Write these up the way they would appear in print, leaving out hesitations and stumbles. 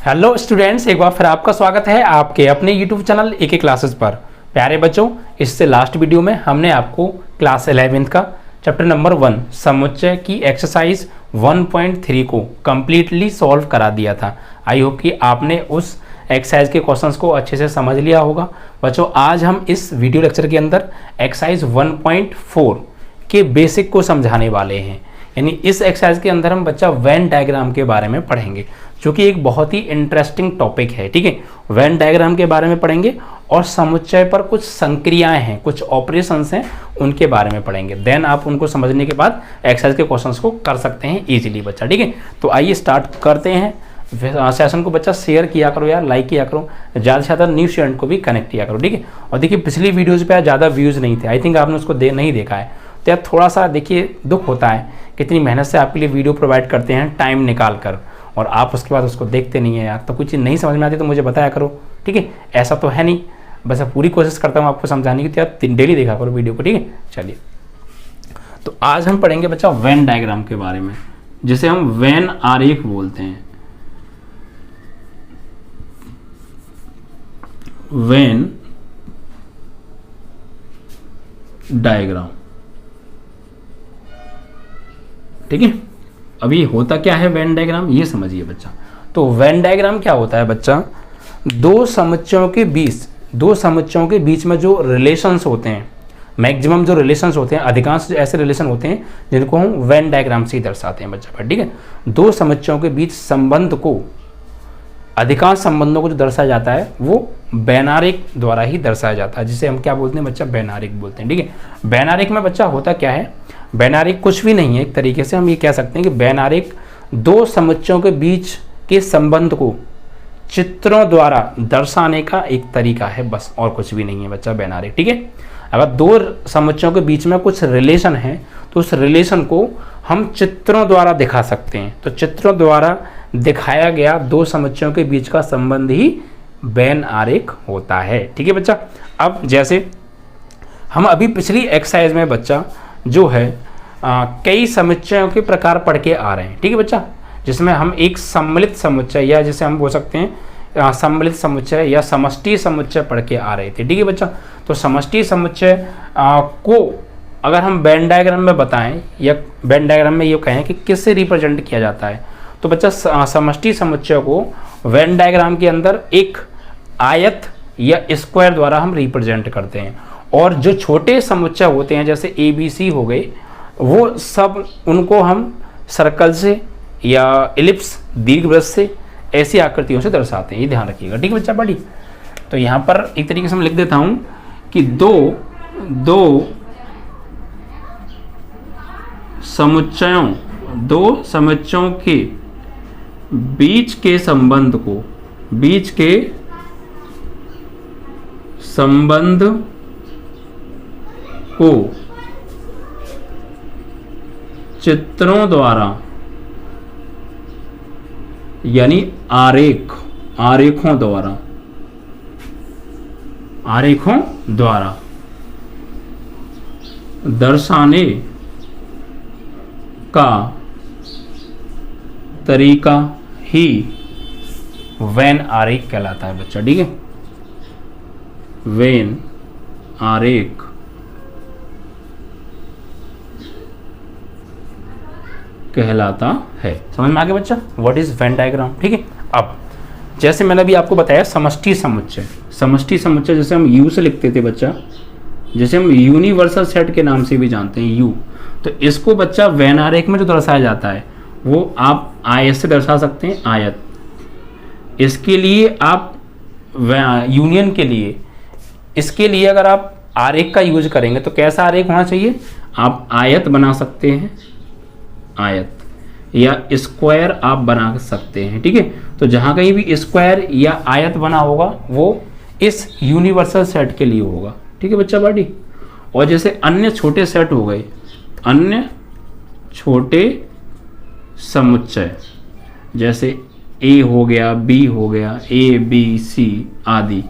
Hello students, एक बार फिर आपका स्वागत है आपके अपने यूट्यूब चैनल एके क्लासेस पर। प्यारे बच्चों, इससे लास्ट वीडियो में हमने आपको क्लास 11th का चैप्टर नंबर 1 समुच्चय की एक्सरसाइज 1.3 को कम्प्लीटली सॉल्व करा दिया था। आई होप कि आपने उस एक्सरसाइज के क्वेश्चंस को अच्छे से समझ लिया होगा। बच्चों, आज हम इस वीडियो लेक्चर के अंदर एक्सरसाइज 1.4 के बेसिक को समझाने वाले हैं। यानी इस एक्सरसाइज के अंदर हम बच्चा वेन डायग्राम के बारे में पढ़ेंगे, जो कि एक बहुत ही इंटरेस्टिंग टॉपिक है। ठीक है, वेन डायग्राम के बारे में पढ़ेंगे और समुच्चय पर कुछ संक्रियाएं हैं, कुछ ऑपरेशंस हैं, उनके बारे में पढ़ेंगे। देन आप उनको समझने के बाद एक्सरसाइज के क्वेश्चंस को कर सकते हैं इजीली बच्चा। ठीक है, तो आइए स्टार्ट करते हैं। सेशन को बच्चा शेयर किया करो यार, लाइक किया करो, ज़्यादा से ज़्यादा न्यू स्टूडेंट को भी कनेक्ट किया करो। ठीक है, और देखिए पिछली वीडियोज़ पे ज़्यादा व्यूज़ नहीं थे, आई थिंक आपने उसको नहीं देखा है, तो यार थोड़ा सा देखिए दुख होता है, कितनी मेहनत से आपके लिए वीडियो प्रोवाइड करते हैं टाइम निकाल कर, और आप उसके बाद उसको देखते नहीं है यार। तो कुछ चीज़ नहीं समझ में आती तो मुझे बताया करो। ठीक है, ऐसा तो है नहीं, बस पूरी कोशिश करता हूँ आपको समझाने की, तो यार डेली देखा करो वीडियो को। ठीक है, चलिए तो आज हम पढ़ेंगे बच्चा वेन डायग्राम के बारे में, जिसे हम वेन आरेख बोलते हैं। वेन डायग्राम, ठीक है। अभी होता क्या है वेन डायग्राम, ये समझिए बच्चा। तो वेन डायग्राम क्या होता है बच्चा, दो समुच्चयों के बीच में जो रिलेशंस होते हैं, मैक्सिमम जो रिलेशंस होते हैं, अधिकांश ऐसे रिलेशन होते हैं जिनको हम वेन डायग्राम से ही दर्शाते हैं बच्चा पर। ठीक है, दो समुच्चयों के बीच संबंध को, अधिकांश संबंधों को जो दर्शाया जाता है वो वेन आरेख द्वारा ही दर्शाया जाता है, जिसे हम क्या बोलते हैं बच्चा, वेन आरेख बोलते हैं। ठीक है, वेन आरेख में बच्चा होता क्या है, वेन आरेख कुछ भी नहीं है, एक तरीके से हम ये कह सकते हैं कि वेन आरेख दो समुच्चयों के बीच के संबंध को चित्रों द्वारा दर्शाने का एक तरीका है, बस, और कुछ भी नहीं है बच्चा वेन आरेख। ठीक है, अगर दो समुच्चयों के बीच में कुछ रिलेशन है तो उस रिलेशन को हम चित्रों द्वारा दिखा सकते हैं। तो चित्रों द्वारा दिखाया गया दो समुच्चयों के बीच का संबंध ही वेन आरेख होता है। ठीक है बच्चा, अब जैसे हम अभी पिछली एक्सरसाइज में बच्चा जो है कई समुच्चयों के प्रकार पढ़ के आ रहे हैं। ठीक है बच्चा, जिसमें हम एक सम्मिलित समुच्चय, या जिसे हम बोल सकते हैं सम्मिलित समुच्चय या समष्टि समुच्चय पढ़ के आ रहे थे। ठीक है बच्चा, तो समष्टि समुच्चय को अगर हम वेन डायग्राम में बताएं, या वेन डायग्राम में ये कहें कि किससे रिप्रेजेंट किया जाता है, तो बच्चा समष्टि समुच्चय को वेन डायग्राम के अंदर एक आयत या स्क्वायर द्वारा हम रिप्रेजेंट करते हैं। और जो छोटे समुच्चय होते हैं जैसे ABC हो गए, वो सब उनको हम सर्कल से या एलिप्स, दीर्घवृत्त से, ऐसी आकृतियों से दर्शाते हैं। ये ध्यान रखिएगा। ठीक है बच्चा, बड़ी तो यहाँ पर एक तरीके से मैं लिख देता हूँ कि दो समुच्चयों के बीच के संबंध को चित्रों द्वारा, यानी आरेखों द्वारा दर्शाने का तरीका ही वेन आरेख कहलाता है बच्चा। ठीक है, वेन आरेख कहलाता है। समझ में आ गया बच्चा, व्हाट इज वेन डायग्राम। ठीक है, अब जैसे मैंने अभी आपको बताया समष्टि समुच्चय जैसे हम यू से लिखते थे बच्चा, जैसे हम यूनिवर्सल सेट के नाम से भी जानते हैं यू, तो इसको बच्चा वेन आरेख में जो दर्शाया जाता है वो आप आयत से दर्शा सकते हैं, आयत। इसके लिए आप यूनियन के लिए, इसके लिए अगर आप आरेख का यूज करेंगे तो कैसा आरेख होना चाहिए, आप आयत बना सकते हैं, आयत, या स्क्वायर आप बना सकते हैं। ठीक है, तो जहां कहीं भी स्क्वायर या आयत बना होगा वो इस यूनिवर्सल सेट के लिए होगा। ठीक है बच्चा बाडी, और जैसे अन्य छोटे सेट हो गए, अन्य छोटे समुच्चय जैसे A हो गया, B हो गया, ABC आदि,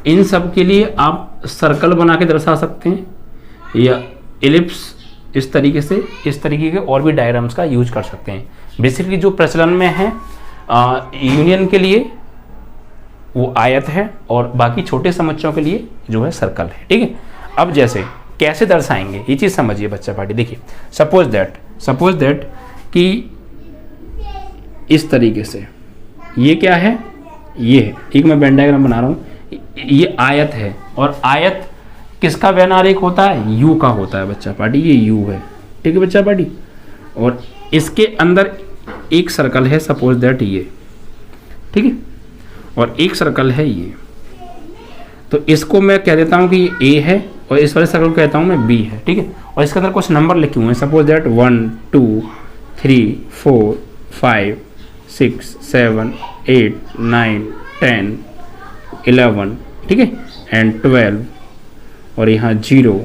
इन सब के लिए आप सर्कल बना के दर्शा सकते हैं, या एलिप्स, इस तरीके के और भी डायग्राम्स का यूज कर सकते हैं। बेसिकली जो प्रचलन में है यूनियन के लिए वो आयत है और बाकी छोटे समुच्चयों के लिए जो है सर्कल है। ठीक है, अब जैसे कैसे दर्शाएंगे ये चीज़ समझिए बच्चा पार्टी। देखिए सपोज दैट कि इस तरीके से ये क्या है, ये है, एक मैं वेन डायग्राम बना रहा हूँ, ये आयत है और आयत किसका वेन आरेख होता है, यू का होता है बच्चा पार्टी, ये यू है। ठीक है बच्चा पार्टी, और इसके अंदर एक सर्कल है सपोज दैट ये, ठीक है, और एक सर्कल है ये, तो इसको मैं कह देता हूँ कि ये ए है और इस वाले सर्कल को कहता हूँ मैं बी है। ठीक है, और इसके अंदर कुछ नंबर लिखे हुए हैं सपोज दैट 1 2 3 4 5 6 7 8 9 10 11, ठीक है, एंड 12 और यहाँ 0।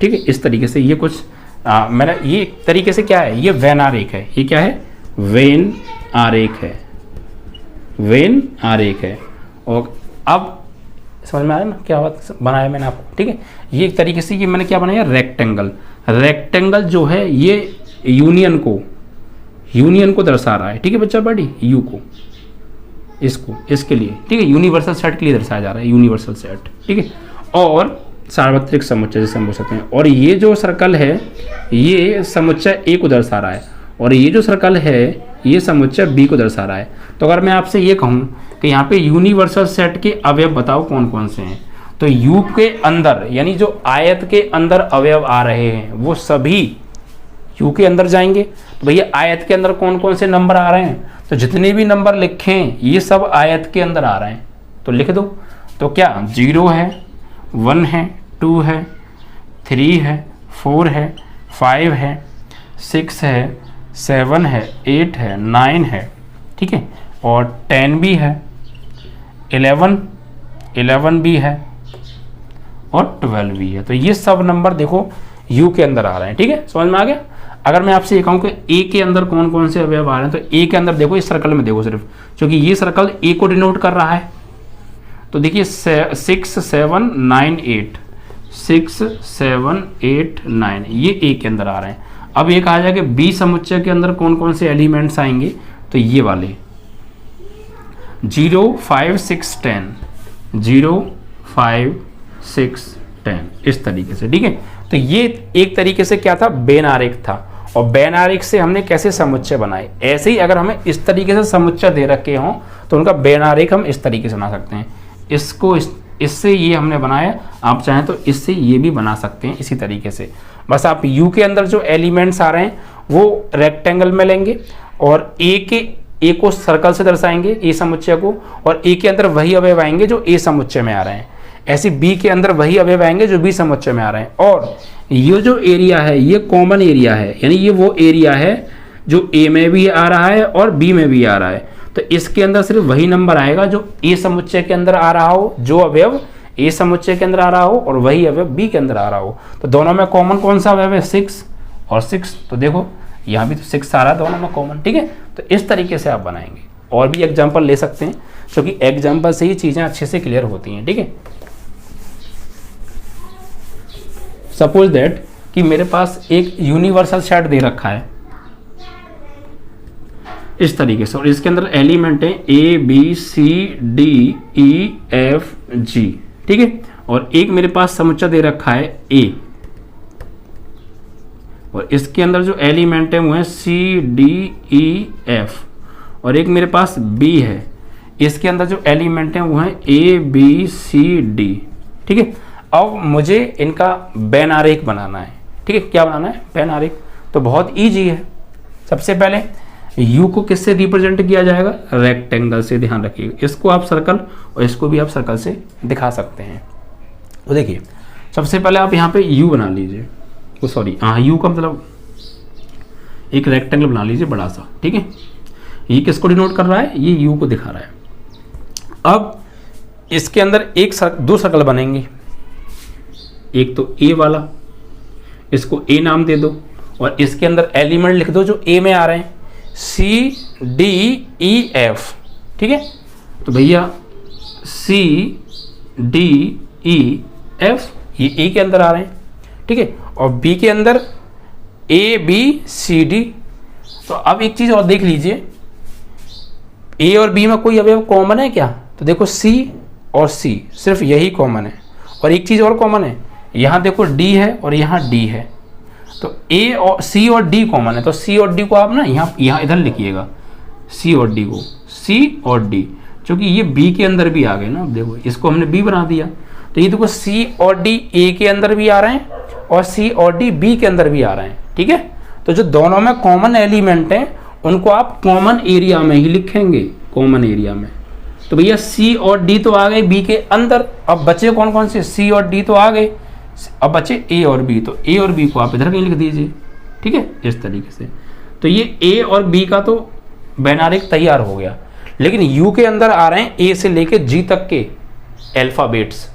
ठीक है, इस तरीके से ये कुछ मेरा ये तरीके से क्या है, ये वेन आरेख है। ये क्या है, वेन आरेख है, वेन आरेख है। और अब समझ में आया ना क्या बात बनाया मैंने आपको। ठीक है, ये एक तरीके से ये मैंने क्या बनाया, रेक्टेंगल। रेक्टेंगल जो है ये यूनियन को दर्शा रहा है। ठीक है बच्चा बड़ी, यू को, इसको, इसके लिए, ठीक है, यूनिवर्सल सेट के लिए दर्शाया जा रहा है, यूनिवर्सल सेट। ठीक है, और सार्वत्रिक समुच्चय जैसे हम बोल सकते हैं। और ये जो सर्कल है ये समुच्चय ए को दर्शा रहा है और ये जो सर्कल है ये समुच्चय बी को दर्शा रहा है। तो अगर मैं आपसे ये कहूँ कि यहाँ पे यूनिवर्सल सेट के अवयव बताओ कौन कौन से हैं, तो यू के अंदर यानी जो आयत के अंदर अवयव आ रहे हैं वो सभी यू के अंदर जाएंगे। तो भैया आयत के अंदर कौन कौन से नंबर आ रहे हैं, तो जितने भी नंबर लिखें ये सब आयत के अंदर आ रहे हैं, तो लिख दो। तो क्या 0 है, 1 है, 2 है, 3 है, 4 है, 5 है, 6 है, 7 है, 8 है, 9 है, ठीक है, और 10 भी है, 11 भी है और 12 भी है। तो ये सब नंबर देखो यू के अंदर आ रहे हैं। ठीक है, समझ में आ गया। अगर मैं आपसे ये कहूँ कि ए के अंदर कौन कौन से अवयव आ रहे हैं, तो ए के अंदर देखो इस सर्कल में देखो सिर्फ, क्योंकि ये सर्कल ए को डिनोट कर रहा है। तो देखिए 6 7 9 8, 6 7 8 9 ये ए के अंदर आ रहे हैं। अब ये कहा जाए कि बी समुच्चय के अंदर कौन कौन से एलिमेंट्स आएंगे, तो ये वाले 0 5 6 10, 0 5 6 10 इस तरीके से। ठीक है, तो ये एक तरीके से क्या था, वेन आरेख था। और वेन आरेख से हमने कैसे समुच्चय बनाए, ऐसे ही अगर हमें इस तरीके से समुच्चय दे रखे हों तो उनका वेन आरेख हम इस तरीके से बना सकते हैं। इसको इससे ये हमने बनाया, आप चाहें तो इससे ये भी बना सकते हैं इसी तरीके से। बस आप यू के अंदर जो एलिमेंट्स आ रहे हैं वो रेक्टेंगल में लेंगे और ए को सर्कल से दर्शाएंगे, ए समुच्चय को, और ए के अंदर वही अवयव आएंगे जो ए समुच्चय में आ रहे हैं। ऐसे बी के अंदर वही अवयव आएंगे जो बी समुच्चय में आ रहे हैं। और ये जो एरिया है ये कॉमन एरिया है, यानी ये वो एरिया है जो ए में भी आ रहा है और बी में भी आ रहा है। तो इसके अंदर सिर्फ वही नंबर आएगा जो ए समुच्चय के अंदर आ रहा हो, जो अवयव ए समुच्चय के अंदर आ रहा हो और वही अवयव बी के अंदर आ रहा हो। तो दोनों में कॉमन कौन सा अवयव है, 6 और 6। तो देखो यहाँ भी तो 6 आ रहा है दोनों में कॉमन। ठीक है, तो इस तरीके से आप बनाएंगे। और भी एग्जाम्पल ले सकते हैं क्योंकि एग्जाम्पल से ही चीज़ें अच्छे से क्लियर होती हैं। ठीक है, सपोज दैट कि मेरे पास एक यूनिवर्सल सेट दे रखा है इस तरीके से और इसके अंदर एलिमेंट है A B C D E F G. ठीक है, और एक मेरे पास समुच्चय दे रखा है ए और इसके अंदर जो एलिमेंट है वो है सी डी ई एफ, और एक मेरे पास बी है, इसके अंदर जो एलिमेंट है वो है ए बी सी डी। ठीक है, अब मुझे इनका वेन आरेख बनाना है। ठीक है, क्या बनाना है, वेन आरेख। तो बहुत इजी है। सबसे पहले यू को किससे रिप्रेजेंट किया जाएगा, रेक्टेंगल से। ध्यान रखिएगा, इसको आप सर्कल और इसको भी आप सर्कल से दिखा सकते हैं। तो देखिए सबसे पहले आप यहाँ पे यू बना लीजिए, सॉरी हाँ यू का मतलब एक रेक्टेंगल बना लीजिए बड़ा सा। ठीक है, ये किसको डिनोट कर रहा है, ये यू को दिखा रहा है। अब इसके अंदर दो सर्कल बनेंगे, एक तो ए वाला, इसको ए नाम दे दो और इसके अंदर एलिमेंट लिख दो जो ए में आ रहे हैं, सी डी ई एफ। ठीक है, तो भैया सी डी ई एफ ये ए के अंदर आ रहे हैं। ठीक है, और बी के अंदर ए बी सी डी। तो अब एक चीज और देख लीजिए, ए और बी में कोई अवयव कॉमन है क्या, तो देखो C और C सिर्फ यही कॉमन है, और एक चीज़ और कॉमन है, यहाँ देखो D है और यहाँ D है, तो A और C और D कॉमन है, तो C और D को आप ना यहाँ इधर लिखिएगा, C और D को, C और D, क्योंकि ये B के अंदर भी आ गए ना। अब देखो इसको हमने B बना दिया, तो ये देखो C और D A के अंदर भी आ रहे हैं और C और D B के अंदर भी आ रहे हैं, ठीक है। तो जो दोनों में कॉमन एलिमेंट हैं उनको आप कॉमन एरिया में ही लिखेंगे, कॉमन एरिया में। तो भैया C और D तो आ गए B के अंदर, अब बचे कौन कौन से, C और D तो आ गए, अब बचे A और B, तो A और B को आप इधर कहीं लिख दीजिए, ठीक है, इस तरीके से। तो ये A और B का तो बैनारिक तैयार हो गया, लेकिन U के अंदर आ रहे हैं A से लेके G तक के अल्फाबेट्स।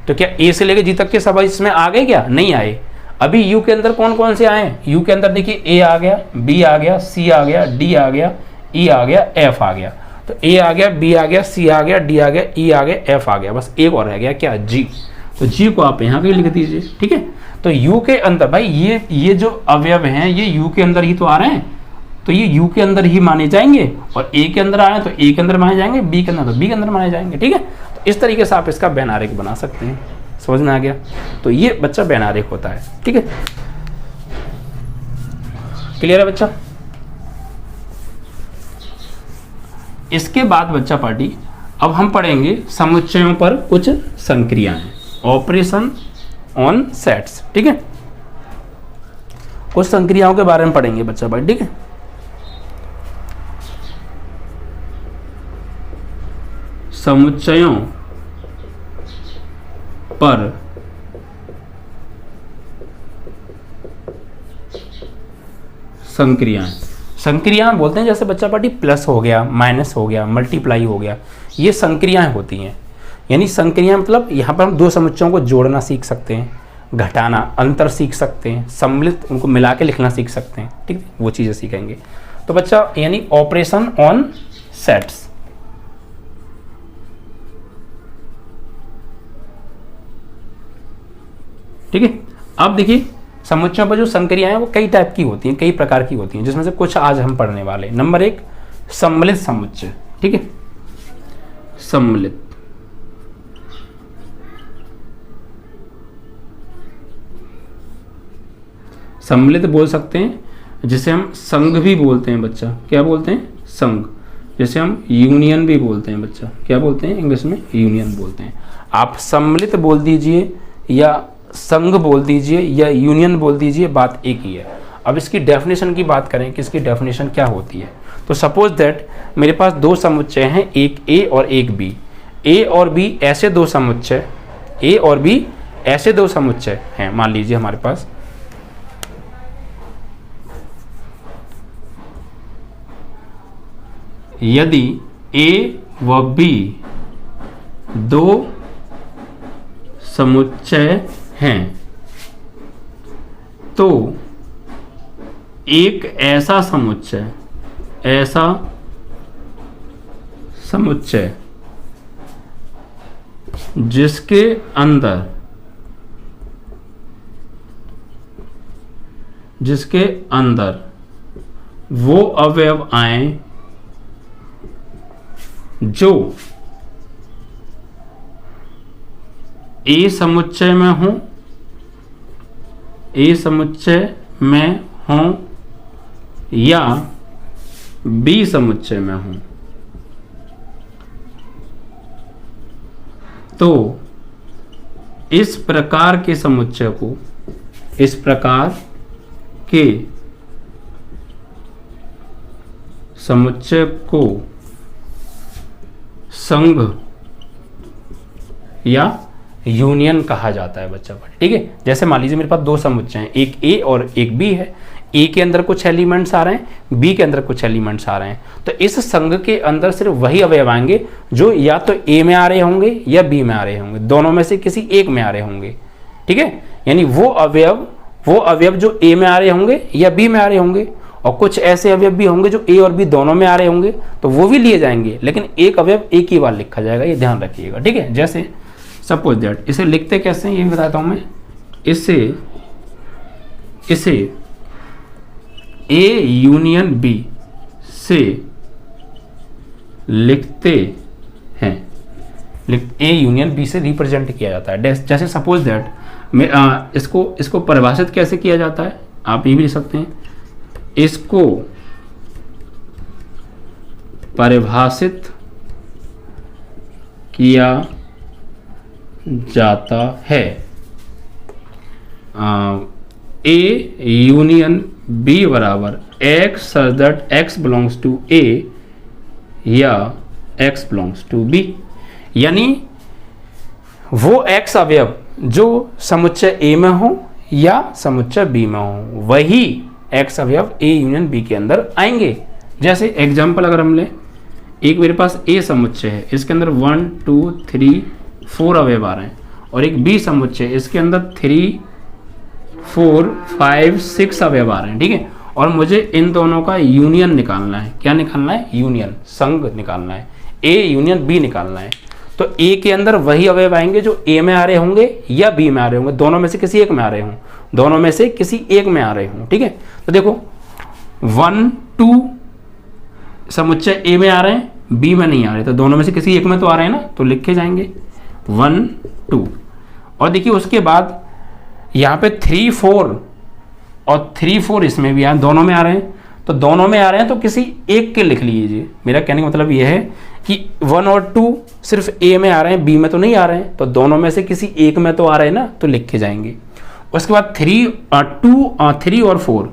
तो क्या A से लेके G तक के सब इसमें आ गए क्या? नहीं आए। अभी U के अंदर कौन कौन से आए हैं? U के अंदर देखिए A आ गया, B आ गया, C आ गया, D आ गया, E आ गया, F आ गया। तो A आ गया, B आ गया, C आ गया, D आ गया, E आ गया, F आ गया, बस एक और रह गया क्या? G। तो G को आप यहाँ पे लिख दीजिए, ठीक है। तो U के अंदर भाई ये जो अवयव हैं ये U के अंदर ही तो आ रहे हैं, तो ये U के अंदर ही माने जाएंगे, और A के अंदर आ रहे हैं तो A के अंदर माने जाएंगे, B के अंदर तो B के अंदर माने जाएंगे, ठीक है। तो इस तरीके से आप इसका बैनारिक बना सकते हैं, समझ में आ गया। तो ये बच्चा बैनारिक होता है, ठीक है। क्लियर है बच्चा? इसके बाद बच्चा पार्टी अब हम पढ़ेंगे समुच्चयों पर कुछ संक्रियाएं, ऑपरेशन ऑन सेट्स, ठीक है। कुछ संक्रियाओं के बारे में पढ़ेंगे बच्चा पार्टी, ठीक है। समुच्चयों पर संक्रियाएं बोलते हैं, जैसे बच्चा पार्टी प्लस हो गया, माइनस हो गया, मल्टीप्लाई हो गया, ये संक्रियाएं होती हैं। यानी संक्रिया मतलब यहाँ पर हम दो समुच्चयों को जोड़ना सीख सकते हैं, घटाना, अंतर सीख सकते हैं, सम्मिलित उनको मिला के लिखना सीख सकते हैं, ठीक है, वो चीज़ें सीखेंगे। तो बच्चा यानी ऑपरेशन ऑन सेट्स, ठीक है। अब देखिए समुच्चयों पर जो संक्रियाएं हैं वो कई टाइप की होती हैं, कई प्रकार की होती हैं, जिसमें से कुछ आज हम पढ़ने वाले। नंबर 1 सम्मिलित समुच्चय, ठीक है, सम्मिलित। सम्मिलित बोल सकते हैं, जिसे हम संघ भी बोलते हैं बच्चा, क्या बोलते हैं? संघ। जैसे हम यूनियन भी बोलते हैं बच्चा, क्या बोलते हैं इंग्लिश में? यूनियन बोलते हैं। आप सम्मिलित बोल दीजिए या संघ बोल दीजिए या यूनियन बोल दीजिए, बात एक ही है। अब इसकी डेफिनेशन की बात करें कि इसकी डेफिनेशन क्या होती है, तो सपोज दैट मेरे पास दो समुच्चय हैं, एक A और एक B। A और B ऐसे दो समुच्चय, A और B ऐसे दो समुच्चय हैं, मान लीजिए हमारे पास। यदि A व B दो समुच्चय हैं तो एक ऐसा समुच्चय जिसके अंदर वो अवयव आए जो A समुच्चय में हों या B समुच्चय में हों, तो इस प्रकार के समुच्चय को संघ या यूनियन कहा जाता है बच्चा, ठीक है। जैसे मान लीजिए मेरे पास दो समुच्चय हैं, एक A और एक B है। A के अंदर कुछ एलिमेंट्स आ रहे हैं, B के अंदर कुछ एलिमेंट्स आ रहे हैं, तो इस संघ के अंदर सिर्फ वही अवयव आएंगे जो या तो A में आ रहे होंगे या B में आ रहे होंगे, दोनों में से किसी एक में आ रहे होंगे, ठीक है। यानी वो अवयव जो A में आ रहे होंगे या B में आ रहे होंगे, और कुछ ऐसे अवयव भी होंगे जो A और B दोनों में आ रहे होंगे, तो वो भी लिए जाएंगे, लेकिन एक अवयव एक ही बार लिखा जाएगा, ये ध्यान रखिएगा, ठीक है। जैसे सपोज दैट, इसे लिखते कैसे हैं ये भी बताता हूं मैं। इसे A यूनियन B से लिखते हैं, ए यूनियन बी से रिप्रेजेंट किया जाता है। जैसे सपोज दैट इसको परिभाषित कैसे किया जाता है, आप ये भी लिख सकते हैं, इसको परिभाषित किया जाता है ए यूनियन बी बराबर x such that x belongs to A या एक्स बिलोंग्स टू बी। यानी वो एक्स अवयव जो समुच्चय ए में हो या समुच्चय बी में हो, वही एक्स अवयव ए यूनियन बी के अंदर आएंगे। जैसे एग्जाम्पल अगर हम लें, एक मेरे पास ए समुच्चय है, इसके अंदर 1 2 3 4 अवयव आ रहे हैं, और एक बी समुच्चय, इसके अंदर 3 4 5 6 अवयव आ रहे हैं, ठीक है। और मुझे इन दोनों का यूनियन निकालना है। क्या निकालना है? यूनियन, संग निकालना है, ए यूनियन बी निकालना है। तो ए के अंदर वही अवयव आएंगे जो ए में आ रहे होंगे या बी में आ रहे होंगे, दोनों में से किसी एक में आ रहे हों, दोनों में से किसी एक में आ रहे हों, ठीक है। तो देखो 1 2 समुच्चय ए में आ रहे हैं, बी में नहीं आ रहे, तो दोनों में से किसी एक में तो आ रहे हैं ना, तो लिखे जाएंगे 1 2। और देखिए उसके बाद यहाँ पे 3 4 और 3 4 इसमें भी दोनों में आ रहे हैं, तो दोनों में आ रहे हैं तो किसी एक के लिख लीजिए। मेरा कहने का मतलब यह है कि 1 और 2 सिर्फ ए में आ रहे हैं, बी में तो नहीं आ रहे हैं, तो दोनों में से किसी एक में तो आ रहे हैं ना, तो लिखे जाएंगे। उसके बाद 3 और 4,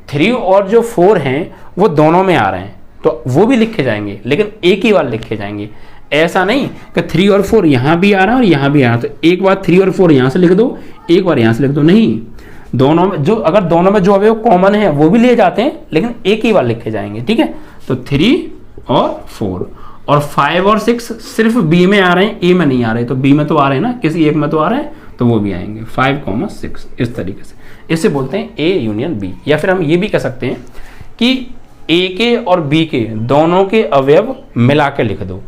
3 और जो 4 हैं वो दोनों में आ रहे हैं, तो वो भी लिखे जाएंगे, लेकिन एक ही बार लिखे जाएंगे। ऐसा नहीं कि 3 और 4 यहाँ भी आ रहा है और यहाँ भी आ रहा है, तो एक बार 3 और 4 यहाँ से लिख दो, एक बार यहाँ से लिख दो, नहीं। दोनों में जो, अगर दोनों में जो अवयव कॉमन है वो भी ले जाते हैं, लेकिन एक ही बार लिखे जाएंगे, ठीक है। तो 3 और 4 और 5 और 6 सिर्फ बी में आ रहे हैं, ए में नहीं आ रहे, तो बी में तो आ रहे हैं ना, किसी एक में तो आ रहे हैं, तो वो भी आएंगे 5 6 इस तरीके से। इसे बोलते हैं ए यूनियन बी। या फिर हम ये भी कह सकते हैं कि ए के और बी के दोनों के अवयव मिला के लिख दो,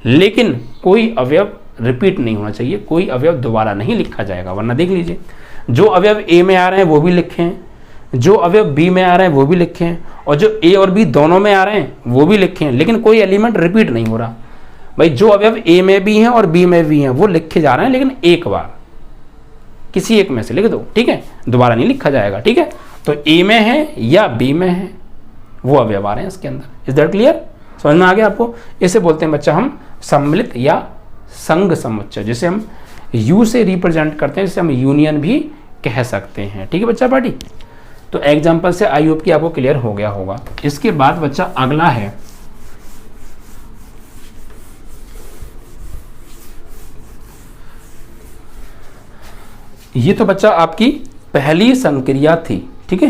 लेकिन कोई अवयव रिपीट नहीं होना चाहिए, कोई अवयव दोबारा नहीं लिखा जाएगा, वरना देख लीजिए जो अवयव ए में आ रहे हैं वो भी लिखें, जो अवयव बी में आ रहे हैं वो भी लिखें, और जो ए और बी दोनों में आ रहे हैं वो भी लिखें, लेकिन कोई एलिमेंट रिपीट नहीं हो रहा। भाई जो अवयव ए में भी हैं और बी में भी हैं वो लिखे जा रहे हैं, लेकिन एक बार किसी एक में से लिख दो, ठीक है, दोबारा नहीं लिखा जाएगा, ठीक है। तो ए में है या बी में है वो अवयव आ रहे हैं इसके अंदर। Is that clear? समझ में आ गया आपको? इसे बोलते हैं बच्चा हम सम्मिलित या संग समुच्चय, जिसे हम यू से रिप्रेजेंट करते हैं, जिसे हम यूनियन भी कह सकते हैं, ठीक है बच्चा पार्टी। तो एग्जाम्पल से आई होप कि आपको क्लियर हो गया होगा। इसके बाद बच्चा अगला है ये, तो बच्चा आपकी पहली संक्रिया थी, ठीक है,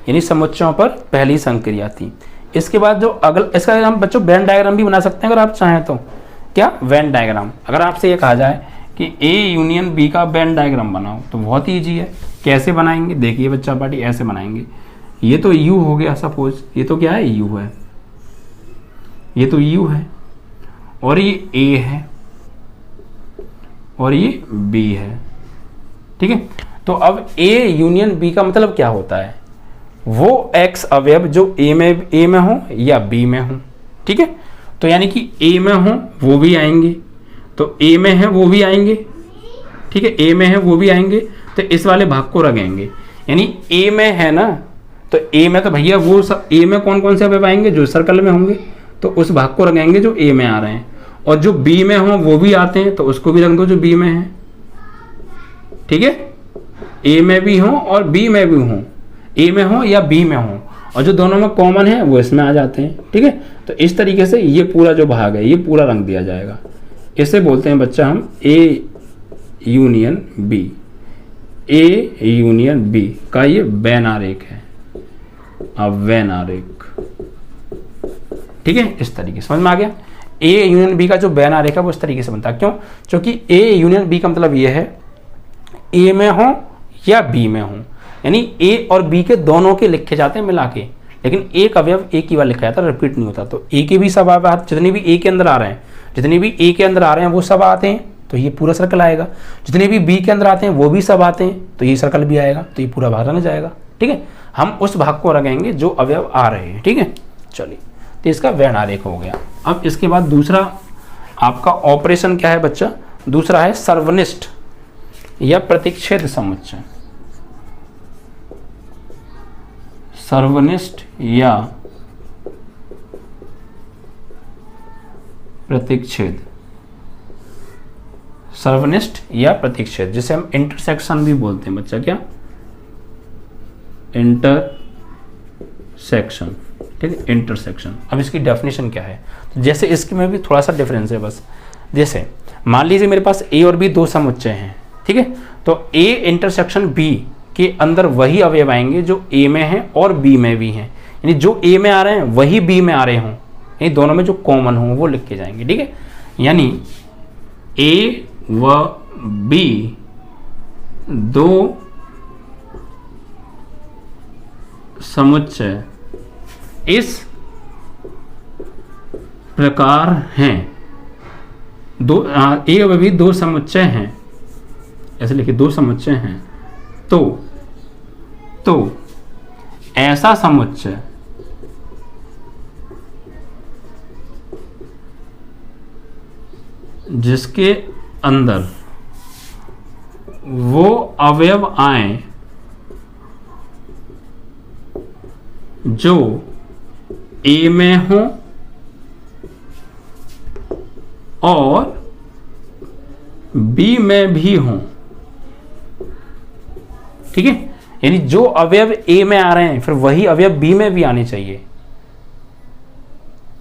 यानी समुच्चयों पर पहली संक्रिया थी। इसके बाद जो अगला, इसका हम बच्चों वेन डायग्राम भी बना सकते हैं अगर आप चाहें तो। क्या? Venn diagram. अगर आपसे ये कहा जाए कि ए यूनियन बी का वेन डायग्राम बनाओ, तो बहुत ही ईजी है। कैसे बनाएंगे? देखिए बच्चा पार्टी, ऐसे बनाएंगे। ये तो यू हो गया, सपोज ये तो क्या है? यू है, ये तो यू है, और ये ए है, और ये बी है, ठीक है। तो अब ए यूनियन बी का मतलब क्या होता है? वो एक्स अवयव जो ए में हो या बी में हो, ठीक है। तो यानी कि ए में हो वो भी आएंगे, तो ए में है वो भी आएंगे, ठीक है, ए में है वो भी आएंगे, तो इस वाले भाग को रखेंगे। यानी ए में है ना, तो ए में तो भैया वो सब, ए में कौन कौन से अवयव आएंगे? जो सर्कल में होंगे, तो उस भाग को रखेंगे जो ए में आ रहे हैं। और जो बी में हो वो भी आते हैं, तो उसको भी रख दो जो बी में है, ठीक है। ए में भी हो और बी में भी हो, ए में हो या बी में हो, और जो दोनों में कॉमन है वो इसमें आ जाते हैं, ठीक है। तो इस तरीके से ये पूरा जो भाग है ये पूरा रंग दिया जाएगा। इसे बोलते हैं बच्चा हम A union B. A union B का ये वेन आरेख है, अब वेन आरेख, ठीक है, इस तरीके से समझ में आ गया। ए यूनियन बी का जो वेन आरेख है वो इस तरीके से बनता है। क्यों? क्योंकि ए यूनियन बी का मतलब ये है ए में हो या बी में हो, यानी ए और बी के दोनों के लिखे जाते हैं मिला के, लेकिन एक अवयव एक ही बार लिखा जाता है, रिपीट नहीं होता। तो ए के भी सब अवयव जितने भी ए के अंदर आ रहे हैं, जितने भी ए के अंदर आ रहे हैं वो सब आते हैं, तो ये पूरा सर्कल आएगा। जितने भी बी के अंदर आते हैं वो भी सब आते हैं, तो ये सर्कल भी आएगा, तो ये पूरा भाग रंग जाएगा, ठीक है। हम उस भाग को रखेंगे जो अवयव आ रहे हैं, ठीक है। चलिए, तो इसका वेन आरेख हो गया। अब इसके बाद दूसरा आपका ऑपरेशन क्या है बच्चा, दूसरा है सर्वनिष्ठ या प्रतिच्छेद समुच्चय। सर्वनिष्ठ या प्रतिच्छेद, सर्वनिष्ठ या प्रतिच्छेद, जिसे हम इंटरसेक्शन भी बोलते हैं बच्चा, क्या, इंटरसेक्शन, ठीक है, इंटरसेक्शन। अब इसकी डेफिनेशन क्या है, तो जैसे इसके में भी थोड़ा सा डिफरेंस है बस। जैसे मान लीजिए मेरे पास ए और बी दो समुच्चय हैं, ठीक है, तो ए इंटरसेक्शन बी के अंदर वही अवयव आएंगे जो ए में हैं और बी में भी हैं, यानी जो ए में आ रहे हैं वही बी में आ रहे हों, यानी दोनों में जो कॉमन हो वो लिख के जाएंगे, ठीक है। यानी ए व बी दो समुच्चय इस प्रकार हैं, दो ए व बी दो समुच्चय हैं, ऐसे लिखिए, दो समुच्चय हैं, तो ऐसा समुच्चय जिसके अंदर वो अवयव आए जो ए में हो और बी में भी हो, ठीक है, यानी जो अवयव ए में आ रहे हैं फिर वही अवयव बी में भी आने चाहिए,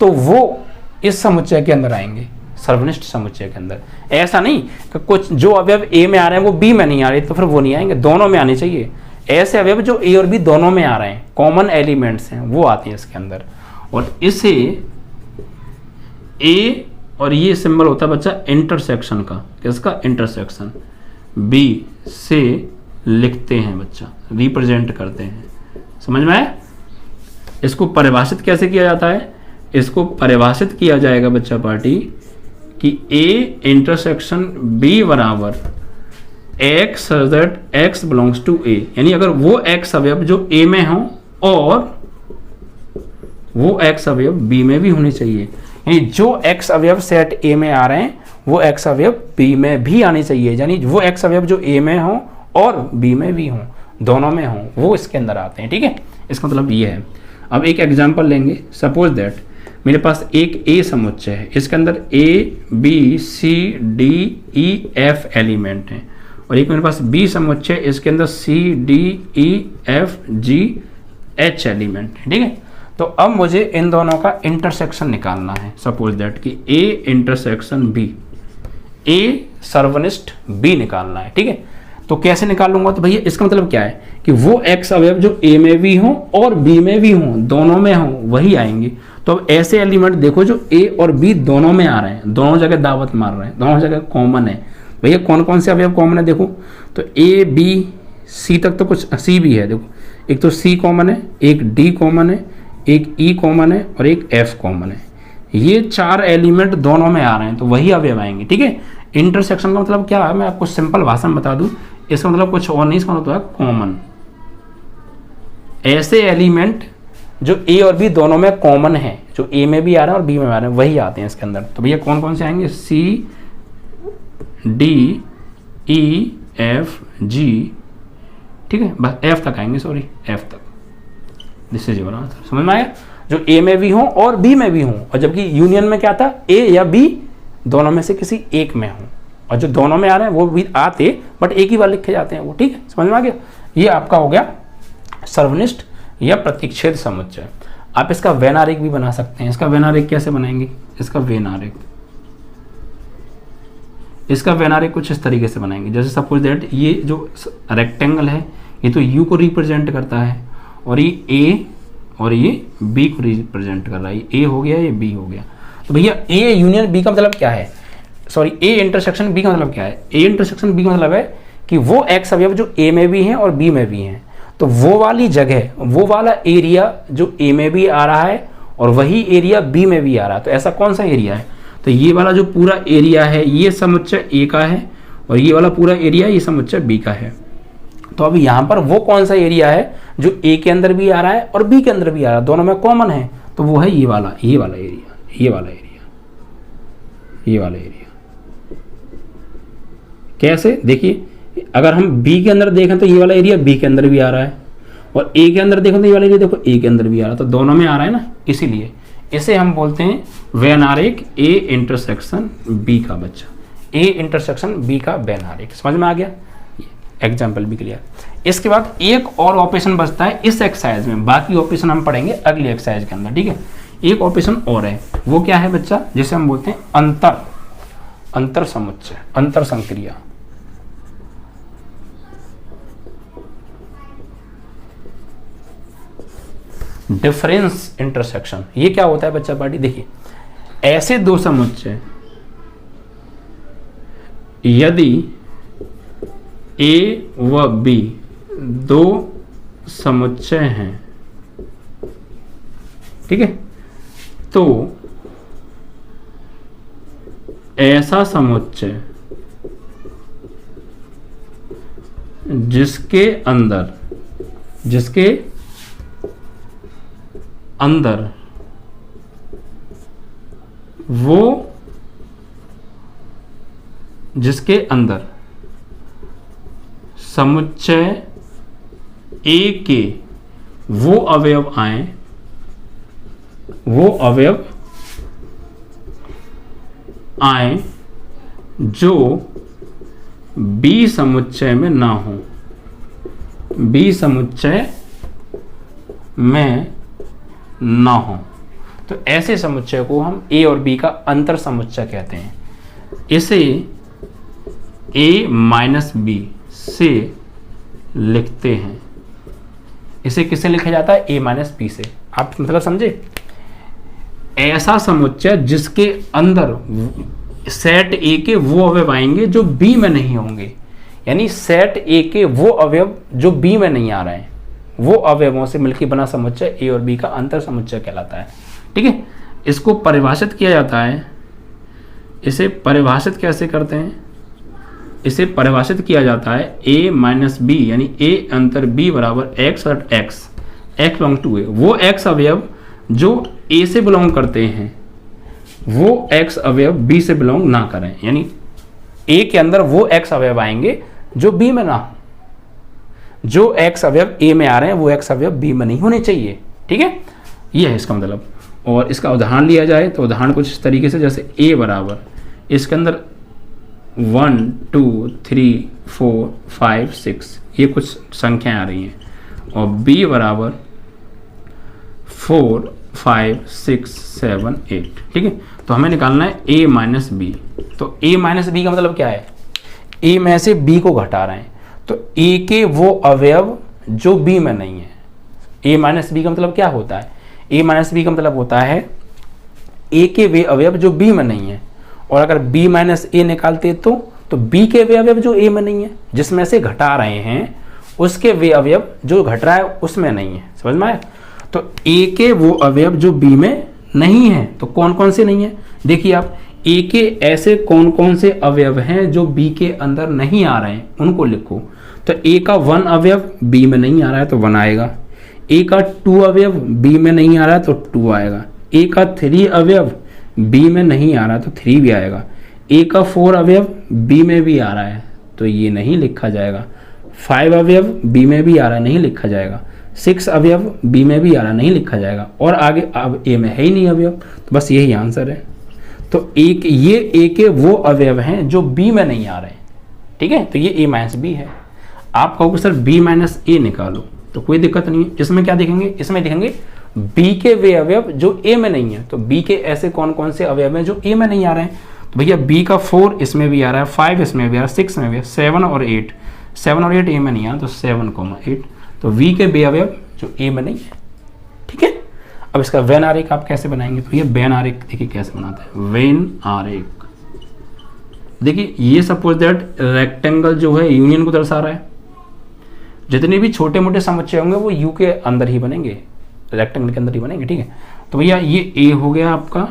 तो वो इस समुच्चय के अंदर आएंगे, सर्वनिष्ठ समुच्चय के अंदर। ऐसा नहीं कि कुछ जो अवयव ए में आ रहे हैं वो बी में नहीं आ रहे तो फिर वो नहीं आएंगे, दोनों में आने चाहिए। ऐसे अवयव जो ए और बी दोनों में आ रहे हैं, कॉमन एलिमेंट्स हैं, वो आते हैं इसके अंदर। और इसे ए और ये सिंबल होता है बच्चा इंटरसेक्शन का, किसका, इंटरसेक्शन, बी से लिखते हैं बच्चा, रिप्रेजेंट करते हैं। समझ में आया? इसको परिभाषित कैसे किया जाता है, इसको परिभाषित किया जाएगा बच्चा पार्टी कि ए इंटरसेक्शन बी बराबर x such that x belongs to A, यानी अगर वो एक्स अवयव जो ए में हो और वो एक्स अवयव बी में भी होने चाहिए, यानी जो एक्स अवयव सेट ए में आ रहे हैं वो एक्स अवयव बी में भी आने चाहिए, यानी वो एक्स अवयव जो ए में हो और बी में भी हो, दोनों में हो, वो इसके अंदर आते हैं, ठीक है। इसका मतलब ये है। अब एक एग्जांपल लेंगे, सपोज दैट मेरे पास एक ए समुच्चय है, इसके अंदर A B C D E F element हैं, और एक मेरे पास बी समुच्चय, इसके अंदर C D E F G H element है, ठीक है। तो अब मुझे इन दोनों का इंटरसेक्शन निकालना है। सपोज दैट कि ए इंटरसेक्शन बी, ए सर्वनिष्ठ बी निकालना है, ठीक है। तो कैसे निकाल लूंगा, तो भैया इसका मतलब क्या है कि वो एक्स अवयव जो ए में भी हो और बी में भी हो, दोनों में हो, वही आएंगे। तो अब ऐसे एलिमेंट देखो जो ए और बी दोनों में आ रहे हैं, दोनों जगह दावत मार रहे हैं, दोनों जगह कॉमन है। भैया कौन कौन से अवयव कॉमन है देखो, तो ए बी सी तक तो कुछ, सी भी है देखो, एक तो सी कॉमन है, एक डी कॉमन है, एक ई कॉमन है और एक एफ कॉमन है। ये चार एलिमेंट दोनों में आ रहे हैं तो वही अवयव आएंगे, ठीक है। इंटरसेक्शन का मतलब क्या है, मैं आपको सिंपल भाषा में बता दूं, इसका मतलब कुछ और नहीं, इसका मतलब है कॉमन। ऐसे एलिमेंट जो ए और बी दोनों में कॉमन है, जो ए में भी आ रहा है और बी में आ रहा है, वही आते हैं इसके अंदर। तो भैया कौन कौन से आएंगे, सी डी ई एफ जी, ठीक है, बस एफ तक आएंगे, सॉरी एफ तक। This is your answer. समझ में आया, जो ए में भी हो और बी में भी हो, और जबकि यूनियन में क्या था, ए या बी दोनों में से किसी एक में हो, और जो दोनों में आ रहे हैं वो भी आते बट एक ही बार लिखे जाते हैं वो, ठीक है। समझ में आ गया, ये आपका हो गया सर्वनिष्ठ या प्रतिच्छेद समुच्चय। आप इसका वेन आरेख भी बना सकते हैं। इसका वेन आरेख कैसे बनाएंगे, इसका वेन आरेख, इसका वेन आरेख कुछ इस तरीके से बनाएंगे, जैसे सपोज दैट ये जो रेक्टेंगल है ये तो यू को रिप्रेजेंट करता है, और ये ए और ये बी को रिप्रेजेंट कर रहा है, ए हो गया, ये बी हो गया। तो भैया ए यूनियन बी का मतलब क्या है, सॉरी ए इंटरसेक्शन बी का मतलब क्या है, ए इंटरसेक्शन बी का मतलब है कि वो एक्स अवयव जो ए में भी हैं और बी में भी हैं, तो वो वाली जगह, वो वाला एरिया जो ए में भी आ रहा है और वही एरिया बी में भी आ रहा है। तो ऐसा कौन सा एरिया है, तो ये वाला जो पूरा एरिया है ये समुच्चय ए का है, और ये वाला पूरा एरिया ये समुच्चय बी का है। तो अब यहाँ पर वो कौन सा एरिया है जो ए के अंदर भी आ रहा है और बी के अंदर भी आ रहा है, दोनों में कॉमन है, तो वो है ये वाला एरिया, ये वाला एरिया। ये वाला एरिया। कैसे? देखिए, अगर हम बी के अंदर देखें तो ये वाला एरिया बी के अंदर भी आ रहा है, और ए के अंदर देखें तो ये वाला एरिया देखो ए के अंदर भी आ रहा है, तो दोनों में आ रहा है ना, इसीलिए इसे हम बोलते हैं वेन आरेख ए इंटरसेक्शन बी का बच्चा, ए इंटरसेक्शन बी का वेन आरेख। समझ में आ गया? एग्जाम्पल भी क्लियर। इसके बाद एक और ऑपरेशन बचता है इस एक्सरसाइज में, बाकी ऑपरेशन हम पढ़ेंगे अगली एक्सरसाइज के अंदर, ठीक है। एक ऑपरेशन और है, वो क्या है बच्चा? जिसे हम बोलते हैं अंतर समुच्चय, अंतर संक्रिया। Difference intersection. ये क्या होता है बच्चा पार्टी? देखिए, ऐसे दो समुच्चय यदि ए व बी दो समुच्चय हैं, ठीक है, तो ऐसा समुच्चय जिसके अंदर समुच्चय ए के वो अवयव आए जो बी समुच्चय में ना हो, बी समुच्चय में ना हो, तो ऐसे समुच्चय को हम ए और बी का अंतर समुच्चय कहते हैं। इसे a माइनस बी से लिखते हैं। इसे किससे लिखा जाता है? a माइनस बी से। आप मतलब समझे? ऐसा समुच्चय जिसके अंदर सेट ए के वो अवयव आएंगे जो बी में नहीं होंगे, यानी सेट ए के वो अवयव जो बी में नहीं आ रहे हैं, वो अवयवों से मिलकर बना समुच्चय ए और बी का अंतर समुच्चय कहलाता है, ठीक है। इसको परिभाषित किया जाता है, इसे परिभाषित कैसे करते हैं? इसे परिभाषित किया जाता है a माइनस बी, यानी a अंतर b बराबर x और x बिलोंग टू a। वो x अवयव जो a से बिलोंग करते हैं, वो x अवयव b से बिलोंग ना करें, यानी a के अंदर वो x अवयव आएंगे जो b में ना हो। जो x अवयव a में आ रहे हैं वो x अवयव b में नहीं होने चाहिए, ठीक है। ये है इसका मतलब। और इसका उदाहरण लिया जाए तो उदाहरण कुछ इस तरीके से, जैसे a बराबर, इसके अंदर 1 2 3 4 5 6 ये कुछ संख्याएं आ रही हैं, और b बराबर 4 5 6 7 8, ठीक है। तो हमें निकालना है a माइनस बी। तो a माइनस बी का मतलब क्या है? a में से b को घटा रहे हैं, तो a के वो अवयव जो b में नहीं है। a माइनस बी का मतलब क्या होता है? a माइनस बी का मतलब होता है a के वे अवयव जो b में नहीं है, और अगर b माइनस a निकालते तो b के वे अवयव जो a में नहीं है, जिसमें से घटा रहे हैं उसके वे अवयव जो घट रहा है उसमें नहीं है। समझ में आया? तो a के वो अवयव जो b में नहीं है, तो कौन कौन से नहीं है? देखिए आप, a के ऐसे कौन कौन से अवयव हैं जो b के अंदर नहीं आ रहे हैं, उनको लिखो। तो a का 1 अवयव b में नहीं आ रहा है तो 1 आएगा, a का 2 अवयव b में नहीं आ रहा है तो 2 आएगा, a का 3 अवयव b में नहीं आ रहा है तो 3 भी आएगा, a का 4 अवयव b में भी आ रहा है तो ये नहीं लिखा जाएगा, 5 अवयव b में भी आ रहा है नहीं लिखा जाएगा, 6 अवयव b में भी आ रहा है नहीं लिखा जाएगा, और आगे अब a में है ही नहीं अवयव, तो बस यही आंसर है। तो ये a के वो अवयव हैं जो b में नहीं आ रहे हैं, ठीक है। तो ये a माइनस बी है। आप कहोगे सर b माइनस a निकालो, तो कोई दिक्कत नहीं है। इसमें क्या देखेंगे? इसमें देखेंगे b के वे अवयव जो a में नहीं है। तो b के ऐसे कौन कौन से अवयव हैं जो a में नहीं आ रहे हैं? तो भैया b का 4 इसमें भी आ रहा है, 5 इसमें भी आ रहा है, 6 में भी, 7 और 8, 7 और 8 a में नहीं आ रहा, तो 7, 8। तो v के वे अवयव जो a में नहीं है, ठीक है। अब इसका वेन आरेख आप कैसे बनाएंगे? तो ये वेन आरेख देखिए कैसे बनाते हैं। वेन आरेख देखिए, ये सपोज दैट रेक्टेंगल जो है यूनियन को दर्शा रहा है। जितने भी छोटे मोटे समुच्चय होंगे वो यू के अंदर ही बनेंगे, रेक्टेंगल के अंदर ही बनेंगे, ठीक है। तो भैया ये a हो गया आपका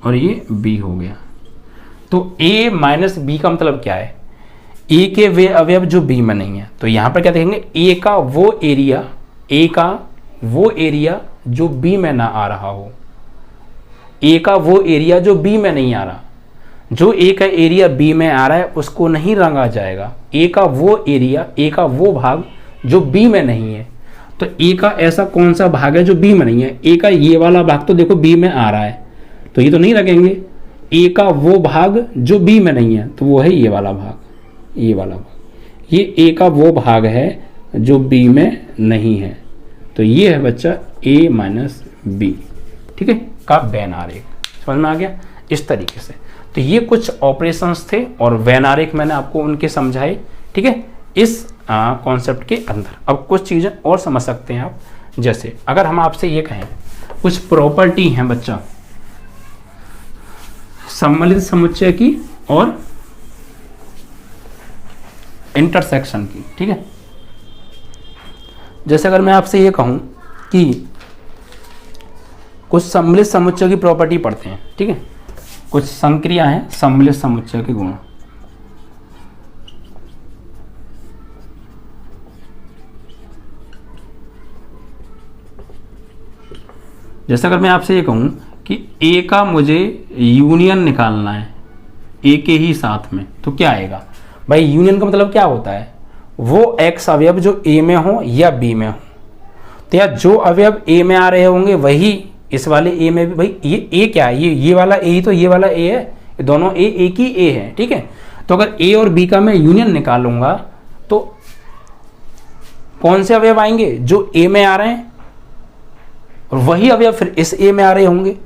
और ये b हो गया। तो a माइनस बी का मतलब क्या है? a के वे अवयव जो b में नहीं है। तो यहां पर क्या देखेंगे? a का वो एरिया जो b में ना आ रहा हो, a का वो एरिया जो b में नहीं आ रहा। जो ए का एरिया बी में आ रहा है उसको नहीं रंगा जाएगा। ए का वो एरिया, ए का वो भाग जो बी में नहीं है। तो ए का ऐसा कौन सा भाग है जो बी में नहीं है? ए का ये वाला भाग तो देखो बी में आ रहा है, तो ये तो नहीं रखेंगे। ए का वो भाग जो बी में नहीं है, तो वो है ये वाला भाग, ये वाला भाग। ये ए का वो भाग है जो बी में नहीं है, तो ये है बच्चा ए माइनस बी, ठीक है, का वेन आरेख। समझ में आ गया? इस तरीके से। तो ये कुछ ऑपरेशंस थे और वेन आरेख मैंने आपको उनके समझाए, ठीक है, इस कॉन्सेप्ट के अंदर। अब कुछ चीज़ें और समझ सकते हैं आप, जैसे अगर हम आपसे ये कहें कुछ प्रॉपर्टी हैं बच्चा सम्मिलित समुच्चय की और इंटरसेक्शन की, ठीक है। जैसे अगर मैं आपसे ये कहूं कि कुछ सम्मिलित समुच्चय की प्रॉपर्टी पढ़ते हैं, ठीक है, कुछ संक्रिया हैं सम्मिलित समुच्चय के गुण। जैसे अगर मैं आपसे ये कहूं कि ए का मुझे यूनियन निकालना है ए के ही साथ में, तो क्या आएगा भाई? यूनियन का मतलब क्या होता है? वो एक्स अवयव जो ए में हो या बी में हो, तो या जो अवयव ए में आ रहे होंगे वही इस वाले ए में भी। भाई ये ए क्या है? ये वाला ए ही तो ये वाला ए है, ये दोनों ए एक ही ए है, ठीक है। तो अगर ए और बी का मैं यूनियन निकालूंगा तो कौन से अवयव आएंगे? जो ए में आ रहे हैं, और वही अवयव फिर इस ए में आ रहे होंगे,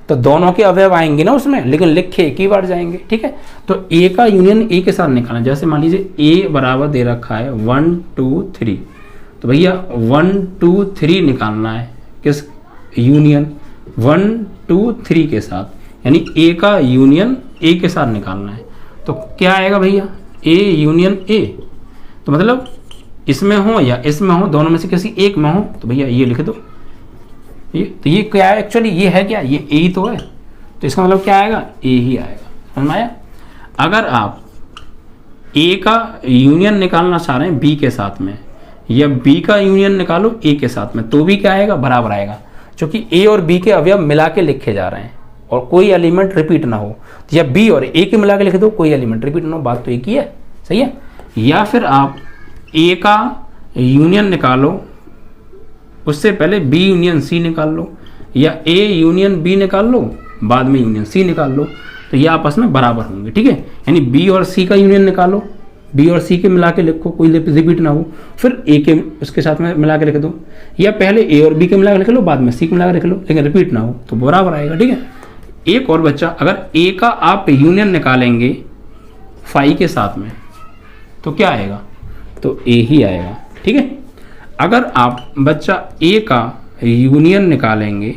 तो दोनों के अवयव आएंगे ना उसमें, लेकिन लिखे एक ही बार जाएंगे, ठीक है। तो ए का यूनियन ए के साथ निकालना। जैसे मान लीजिए ए बराबर दे रखा है 1 2 3, तो भैया 1 2 3 निकालना है किस यूनियन 1 2 3 के साथ, यानी ए का यूनियन ए के साथ निकालना है। तो क्या आएगा भैया? A union A. तो मतलब इसमें हो या इसमें हो, दोनों में से किसी एक में हो, तो भैया ये लिख दो। तो ये क्या है एक्चुअली? ये है क्या? ये ए ही तो है, तो इसका मतलब क्या आएगा? ए ही आएगा। समझ में आया? अगर आप ए का यूनियन निकालना चाह रहे हैं बी के साथ में, या बी का यूनियन निकालो ए के साथ में, तो भी क्या आएगा? बराबर आएगा, क्योंकि ए और बी के अवयव मिला के लिखे जा रहे हैं और कोई एलिमेंट रिपीट ना हो। या बी और ए के मिला के लिख दो, कोई एलिमेंट रिपीट ना हो, बात तो एक ही है, सही है। या फिर आप ए का यूनियन निकालो, उससे पहले बी यूनियन सी निकाल लो, या ए यूनियन बी निकाल लो, बाद में यूनियन सी निकाल लो, तो ये आपस में बराबर होंगे, ठीक है। यानी बी और सी का यूनियन निकालो, बी और सी के मिला के लिखो, कोई रिपीट ना हो, फिर ए के उसके साथ में मिला के लिख दो, या पहले ए और बी के मिला के लिख लो, बाद में सी के मिला के लिख लो, लेकिन रिपीट ना हो, तो बराबर आएगा, ठीक है। एक और बच्चा, अगर ए का आप यूनियन निकालेंगे फाई के साथ में, तो क्या आएगा? तो ए ही आएगा, ठीक है। अगर आप बच्चा ए का यूनियन निकालेंगे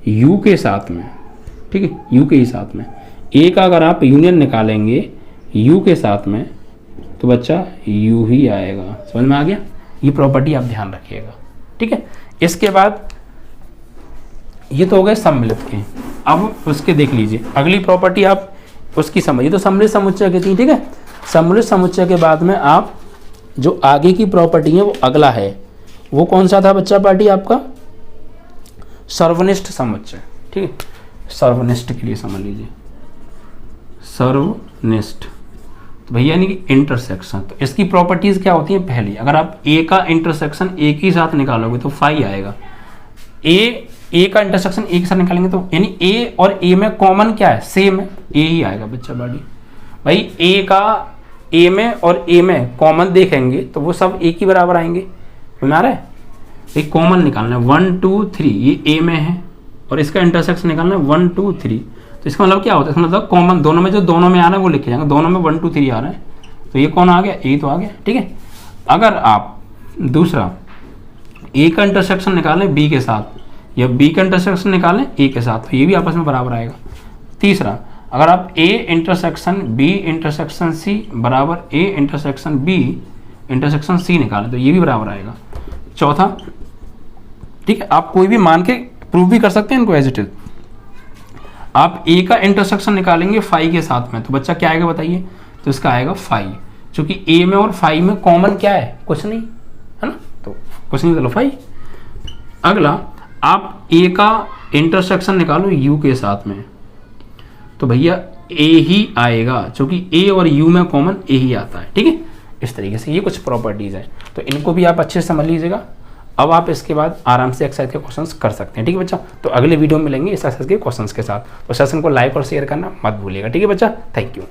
यू के साथ में, ठीक है, यू के ही साथ में, ए का अगर आप यूनियन निकालेंगे यू के साथ में, तो बच्चा यू ही आएगा। समझ में आ गया? ये प्रॉपर्टी आप ध्यान रखिएगा, ठीक है। इसके बाद ये तो हो गए सम्मिलित के। अब उसके देख लीजिए अगली प्रॉपर्टी, आप उसकी समझिए। तो सम्मिलित समुच्चय की थी, ठीक है। सम्मिलित समुच्चय के बाद में आप जो आगे की प्रॉपर्टी है वो अगला है, वो कौन सा था बच्चा पार्टी आपका? सर्वनिष्ठ समुच्चय, ठीक है। सर्वनिष्ठ के लिए समझ लीजिए, सर्वनिष्ठ तो भैया यानी कि इंटरसेक्शन। तो इसकी प्रॉपर्टीज क्या होती है? पहली, अगर आप ए का इंटरसेक्शन एक ही साथ निकालोगे तो फाई आएगा। ए का इंटरसेक्शन एक साथ निकालेंगे तो यानी ए और ए में कॉमन क्या है? सेम है, ए ही आएगा बच्चा बाड़ी। भाई ए का ए में और ए में कॉमन देखेंगे तो वो सब एक ही बराबर आएंगे। समझ आ रहा है? एक कॉमन निकालना है 1 2 3, ये ए में है और इसका इंटरसेक्शन निकालना है 1 2 3। तो इसका मतलब क्या होता है? इसका मतलब कॉमन दोनों में जो दोनों में आ रहा है वो लिखे जाएंगे। दोनों में 1 2 3 आ रहा है, तो ये कौन आ गया? ए तो आ गया, ठीक है। अगर आप दूसरा ए का इंटरसेक्शन निकालें बी के साथ या बी का इंटरसेक्शन निकालें ए के साथ, तो ये भी आपस में बराबर आएगा। तीसरा, अगर आप A intersection B intersection C बराबर A intersection B intersection C निकालें तो ये भी बराबर आएगा। चौथा, ठीक है, आप कोई भी मान के प्रूव भी कर सकते हैं इनको एज इट इज। आप ए का इंटरसेक्शन निकालेंगे फाई के साथ में, तो बच्चा क्या आएगा बताइए? तो इसका आएगा फाई, क्योंकि ए में और फाई में कॉमन क्या है? कुछ नहीं है ना, तो कुछ नहीं, चलो फाई। अगला, आप ए का इंटरसेक्शन निकालो यू के साथ में, तो भैया ए ही आएगा, क्योंकि ए और यू में कॉमन ए ही आता है। ठीक है, इस तरीके से ये कुछ प्रॉपर्टीज हैं, तो इनको भी आप अच्छे से समझ लीजिएगा। अब आप इसके बाद आराम से एक्सरसाइज के क्वेश्चंस कर सकते हैं। ठीक है बच्चा, तो अगले वीडियो में मिलेंगे इस एक्सरसाइज के क्वेश्चंस के साथ। तो सेशन को लाइक और शेयर करना मत भूलिएगा। ठीक है बच्चा, थैंक यू।